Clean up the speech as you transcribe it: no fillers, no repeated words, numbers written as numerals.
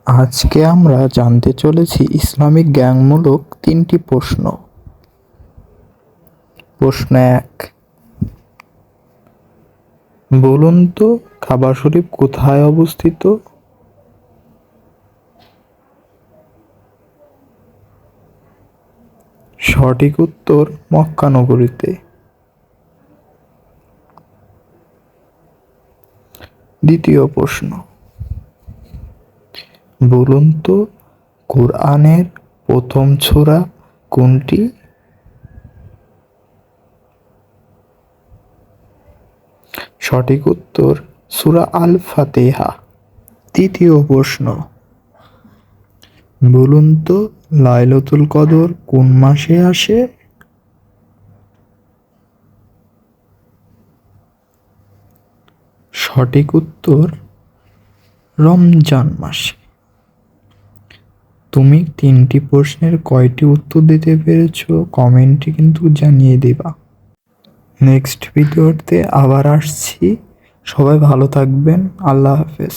আজকে আমরা জানতে চলেছি ইসলামিক জ্ঞানমূলক 3টি প্রশ্ন। প্রশ্ন 1, বলুন তো কাবা শরীফ কোথায় অবস্থিত? সঠিক উত্তর মক্কা নগরীতে। দ্বিতীয় প্রশ্ন, বলুন তো কোরআনের প্রথম সূরা কোনটি? সঠিক উত্তর সূরা আল ফাতিহা। তৃতীয় প্রশ্ন, বলুন তো লাইলাতুল কদর কোন মাসে আসে? সঠিক উত্তর রমজান মাসে। তুমি 3টি প্রশ্নের কয়টি উত্তর দিতে পেরেছো কমেন্টে কিন্তু জানিয়ে দিবা। নেক্সট ভিডিওতে আবার আসছি। সবাই ভালো থাকবেন। আল্লাহ হাফেজ।